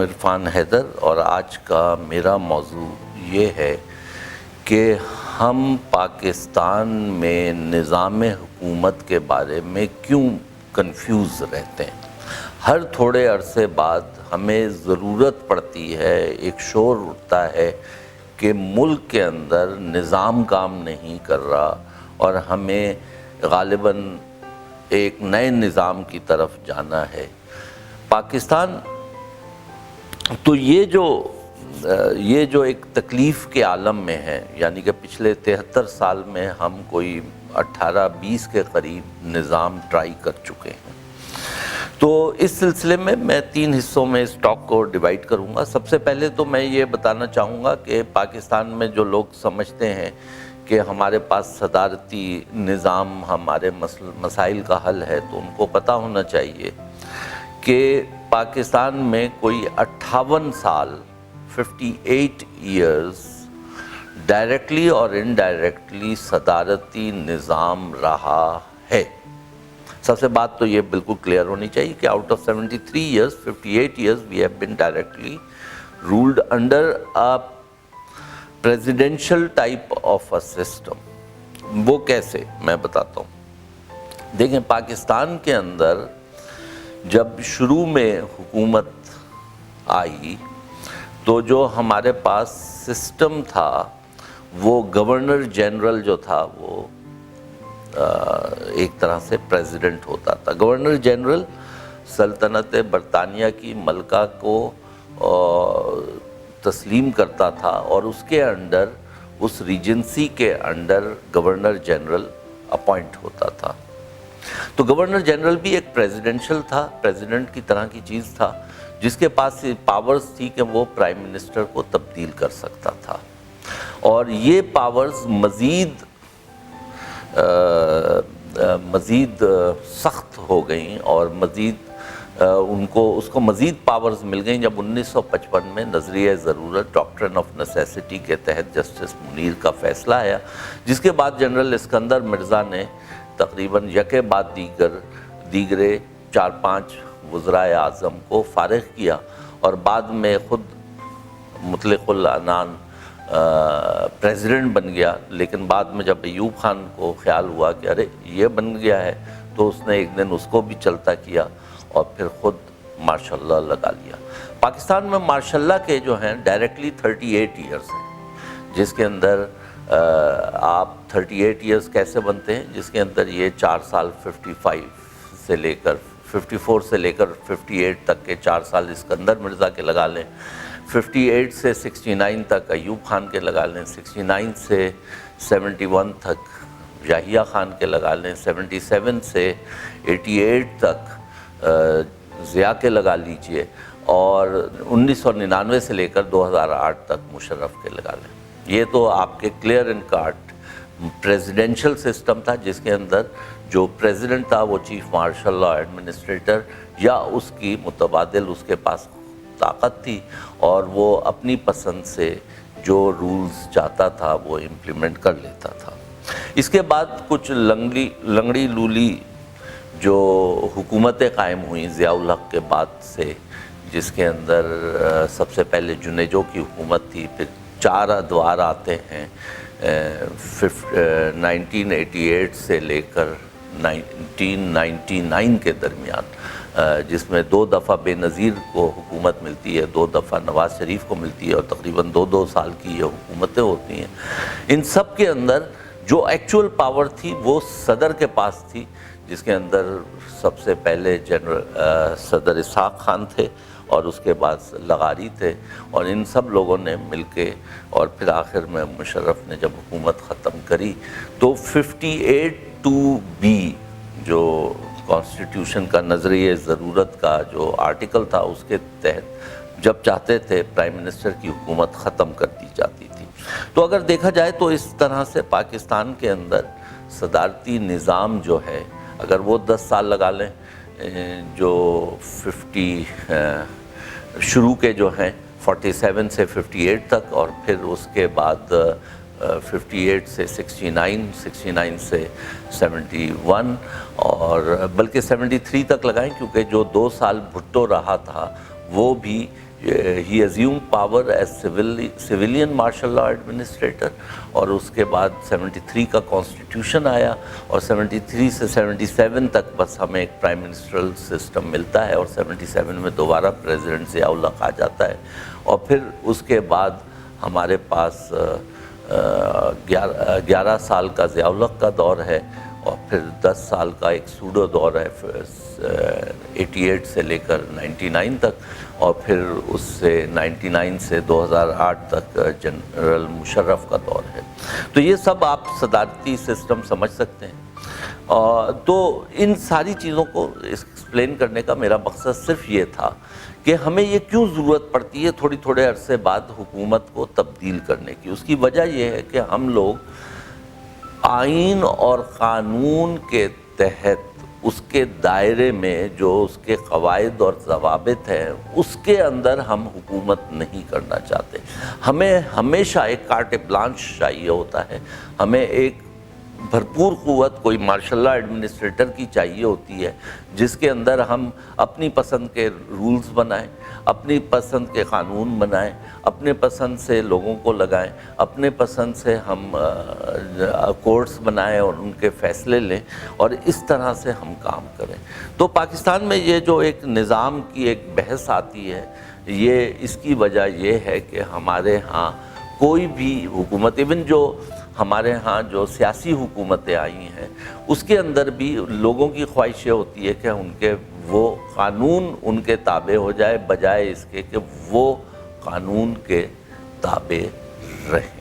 ہوں عرفان حیدر اور آج کا میرا موضوع یہ ہے کہ ہم پاکستان میں نظام حکومت کے بارے میں کیوں کنفیوز رہتے ہیں۔ ہر تھوڑے عرصے بعد ہمیں ضرورت پڑتی ہے، ایک شور اٹھتا ہے کہ ملک کے اندر نظام کام نہیں کر رہا اور ہمیں غالباً ایک نئے نظام کی طرف جانا ہے۔ پاکستان تو یہ جو ایک تکلیف کے عالم میں ہے، یعنی کہ پچھلے 73 سال میں ہم کوئی 18-20 کے قریب نظام ٹرائی کر چکے ہیں۔ تو اس سلسلے میں 3 حصوں میں اس ٹاک کو ڈیوائیڈ کروں گا۔ سب سے پہلے تو میں یہ بتانا چاہوں گا کہ پاکستان میں جو لوگ سمجھتے ہیں کہ ہمارے پاس صدارتی نظام ہمارے مسائل کا حل ہے، تو ان کو پتہ ہونا چاہیے کہ پاکستان میں کوئی 58 سال 58 ایئرز ڈائریکٹلی اور انڈائریکٹلی صدارتی نظام رہا ہے۔ سب سے بات تو یہ بالکل کلیئر ہونی چاہیے کہ out of 73 years 58 years we have been directly ruled under a presidential type of a system. وہ کیسے، میں بتاتا ہوں۔ دیکھیں، پاکستان کے اندر جب شروع میں حکومت آئی تو جو ہمارے پاس سسٹم تھا وہ گورنر جنرل جو تھا وہ ایک طرح سے پریزیڈنٹ ہوتا تھا۔ گورنر جنرل سلطنت برطانیہ کی ملکہ کو تسلیم کرتا تھا اور اس کے انڈر، اس ریجنسی کے انڈر گورنر جنرل اپوائنٹ ہوتا تھا۔ تو گورنر جنرل بھی ایک پریزیڈنشل تھا، پریزیڈنٹ کی طرح کی چیز تھا، جس کے پاس پاورز تھی کہ وہ پرائم منسٹر کو تبدیل کر سکتا تھا، اور یہ پاورز مزید سخت ہو گئیں اور اس کو مزید پاورز مل گئیں جب 1955 میں نظریہ ضرورت ڈاکٹرن آف نیسیسٹی کے تحت جسٹس منیر کا فیصلہ آیا، جس کے بعد جنرل اسکندر مرزا نے تقریباً یکے بعد دیگرے 4-5 وزرائے اعظم کو فارغ کیا اور بعد میں خود مطلق العنان پریزیڈنٹ بن گیا۔ لیکن بعد میں جب ایوب خان کو خیال ہوا کہ ارے یہ بن گیا ہے، تو اس نے ایک دن اس کو بھی چلتا کیا اور پھر خود مارشل لاء لگا لیا۔ پاکستان میں مارشل لاء کے جو ہیں ڈائریکٹلی 38 ایئرز ہیں، جس کے اندر آپ 38 ایئرز کیسے بنتے ہیں، جس کے اندر یہ 4 سال 54 سے لے کر 58 تک کے 4 سال اسکندر مرزا کے لگا لیں، 58 سے 69 تک ایوب خان کے لگا لیں، 69 سے 71 تک یحییٰ خان کے لگا لیں، 77 سے 88 تک ضیاء کے لگا لیجئے، اور 1999 سے لے کر 2008 تک مشرف کے لگا لیں۔ یہ تو آپ کے clear and cut presidential system تھا، جس کے اندر جو پریزیڈنٹ تھا وہ چیف مارشل لا ایڈمنسٹریٹر یا اس کی متبادل اس کے پاس طاقت تھی، اور وہ اپنی پسند سے جو رولز چاہتا تھا وہ امپلیمنٹ کر لیتا تھا۔ اس کے بعد کچھ لنگڑی لولی جو حکومتیں قائم ہوئیں ضیاء الحق کے بعد سے، جس کے اندر سب سے پہلے جنیجو کی حکومت تھی، پھر 4 ادوار آتے ہیں 1988 سے لے کر 1999 کے درمیان، جس میں 2 دفعہ بے نظیر کو حکومت ملتی ہے، 2 دفعہ نواز شریف کو ملتی ہے، اور تقریباً 2 سال کی یہ حکومتیں ہوتی ہیں۔ ان سب کے اندر جو ایکچول پاور تھی وہ صدر کے پاس تھی، جس کے اندر سب سے پہلے صدر اسحاق خان تھے اور اس کے بعد لغاری تھے، اور ان سب لوگوں نے مل کے، اور پھر آخر میں مشرف نے جب حکومت ختم کری تو 58(2)B جو کانسٹیٹیوشن کا نظریہ ضرورت کا جو آرٹیکل تھا، اس کے تحت جب چاہتے تھے پرائم منسٹر کی حکومت ختم کر دی جاتی تھی۔ تو اگر دیکھا جائے تو اس طرح سے پاکستان کے اندر صدارتی نظام جو ہے، اگر وہ 10 سال لگا لیں، جو 50 شروع کے جو ہیں 47 سے 58 تک، اور پھر اس کے بعد 58 سے 69 سے 71 اور بلکہ 73 تک لگائیں، کیونکہ جو 2 سال بھٹو رہا تھا وہ بھی ہی assumed power as civilian martial law administrator, اور اس کے بعد 73 کا کانسٹیٹیوشن آیا، اور 73 سے 77 تک بس ہمیں ایک پرائم منسٹرل سسٹم ملتا ہے، اور 77 میں دوبارہ پریزیڈنٹ ضیاء الحق آ جاتا ہے، اور پھر اس کے بعد ہمارے پاس 11 سال کا ضیاء الحق کا دور ہے، اور پھر 10 سال کا ایک سوڈو دور ہے 88 سے لے کر 99 تک، اور پھر اس سے 99 سے 2008 تک جنرل مشرف کا دور ہے۔ تو یہ سب آپ صدارتی سسٹم سمجھ سکتے ہیں۔ تو ان ساری چیزوں کو ایکسپلین کرنے کا میرا مقصد صرف یہ تھا کہ ہمیں یہ کیوں ضرورت پڑتی ہے تھوڑے عرصے بعد حکومت کو تبدیل کرنے کی۔ اس کی وجہ یہ ہے کہ ہم لوگ آئین اور قانون کے تحت اس کے دائرے میں جو اس کے قواعد اور ضوابط ہیں اس کے اندر ہم حکومت نہیں کرنا چاہتے۔ ہمیں ہمیشہ ایک کارٹ بلانش چاہیے ہوتا ہے، ہمیں ایک بھرپور قوت کوئی مارشل لاء ایڈمنسٹریٹر کی چاہیے ہوتی ہے، جس کے اندر ہم اپنی پسند کے رولز بنائیں، اپنی پسند کے قانون بنائیں، اپنے پسند سے لوگوں کو لگائیں، اپنے پسند سے ہم کورٹس بنائیں اور ان کے فیصلے لیں، اور اس طرح سے ہم کام کریں۔ تو پاکستان میں یہ جو ایک نظام کی ایک بحث آتی ہے، یہ اس کی وجہ یہ ہے کہ ہمارے ہاں کوئی بھی حکومت، ایون جو ہمارے ہاں جو سیاسی حکومتیں آئی ہیں، اس کے اندر بھی لوگوں کی خواہش یہ ہوتی ہے کہ ان کے وہ قانون ان کے تابع ہو جائے، بجائے اس کے کہ وہ قانون کے تابع رہیں۔